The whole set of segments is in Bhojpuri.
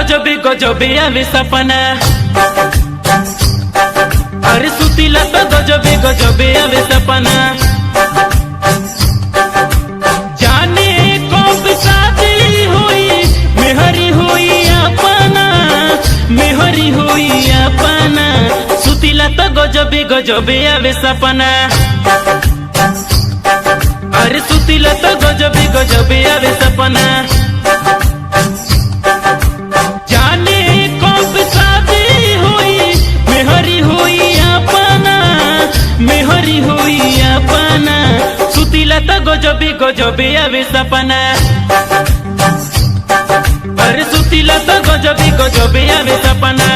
गजबे गजबे आवे सपना। अरे सुतीला तो गजबे गजबे आवे सपना। जाने कब शादी हुई मेहरी हुई अपना, मेहरी हुई अपना। सुतीला तो गजबे गजबे आवे सपना। अरे सुतीला तो गजबे गजबे आवे सपना। जाने कब शादी हुई मेहरी हुई अपना, मेहरी हुई अपना। सुतीला तो गजबे गजबे आवे सपना। अरे सुतीला तो गजबे गजबे आवे सपना।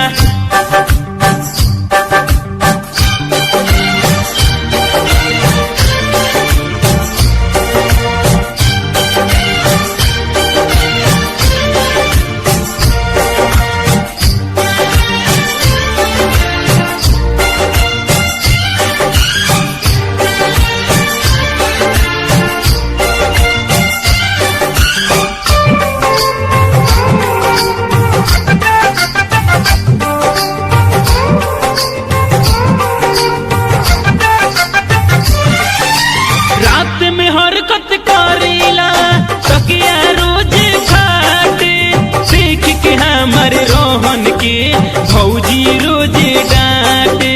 हरकत करेला तकिया रोज खाटे, देख के हमारे रोहन के भौजी रोज डांटे।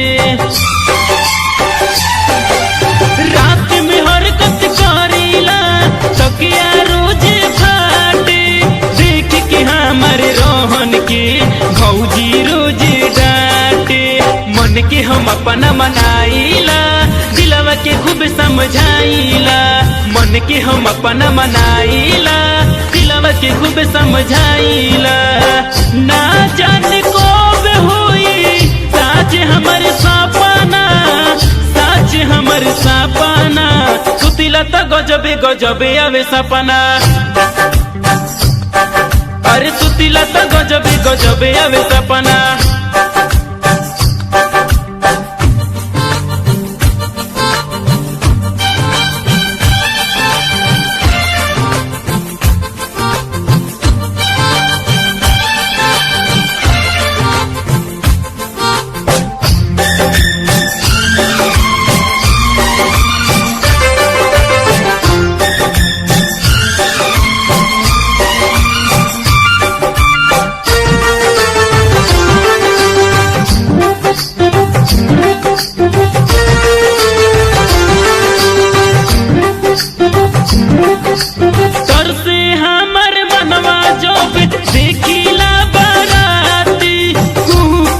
रात में हरकत करेला तकिया रोज खाटे, देख के हमारे रोहन के भौजी रोज डांटे। मन के हम अपना मनाइला, दिलवा के खूब समझाइला। मन के हम अपना मनाइला, दिलवा के खूब समझाइला। ना जाने कब हुई साच हमर सपना, साच हमर सपना। सुतीला तो गजबे गजबे आवे सपना। अरे सुतीला तो गजबे गजबे आवे सपना। देखिला बाराती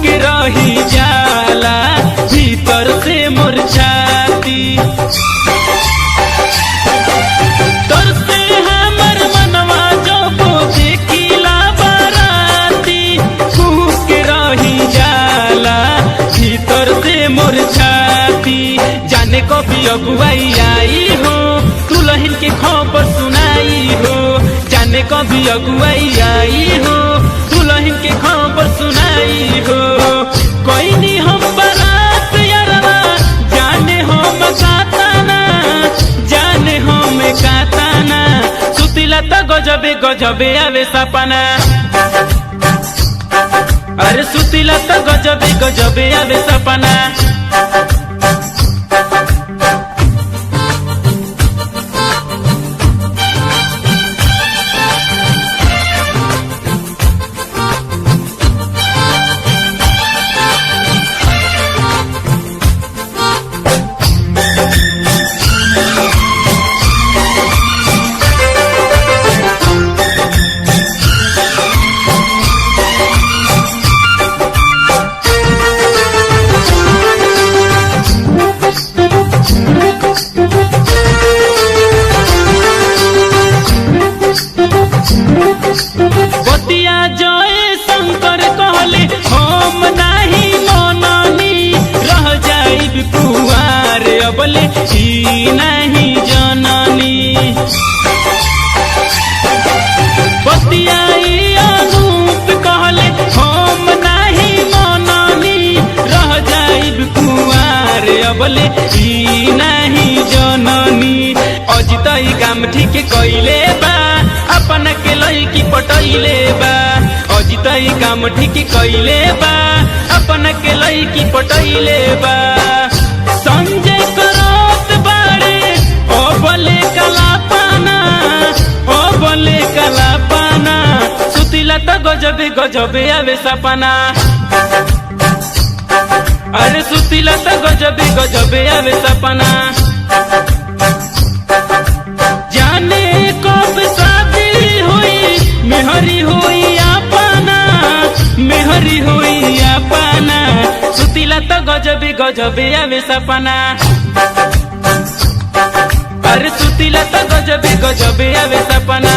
के रही जाला भीतर से मुरझाती। तर से हमर मनवा जब देखिला बाराती के रही जाला भीतर से मुरझाती। जाने कभी अगुआई आई हो दुल्हन के खबर सुनाई हो। जाने कभी अगुआई आई हो दुल्हन के खबर सुनाई हो। कोई नहीं हम बारात यारवा जाने हम काताना, जाने हम काताना। सुतीला तो गजबे गजबे आवे सपना। अरे सुतीला तो गजबे गजबे आवे सपना। बतिया जय शंकर कहले हम नहीं मननी, रह जाइब कुआर अबले ही नहीं जननी। बतिया अनूप कहले हम नहीं मननी, रह जाइब कुआर अबले ही नहीं जननी। अजितई काम ठीक कैले बा अपन के लईकी पटैले बा। अजितई काम ठीक कइले बा, अपन के लईकी पटैले बा। संजय करत बाड़े ओ बोले कला पाना, ओ बोले कला पाना, सुतिला तो गजबे गजबे आवे सपना। अरे सुतिला तो गजबे गजबे आवे सपना। जाने कब शादी हुई, मेहरी हुई अपना, मेहरी हुई अपना, सुतिला तो गजबे गजबे आवे सपना। अरे सुतिला तो गजबे गजबे आवे सपना।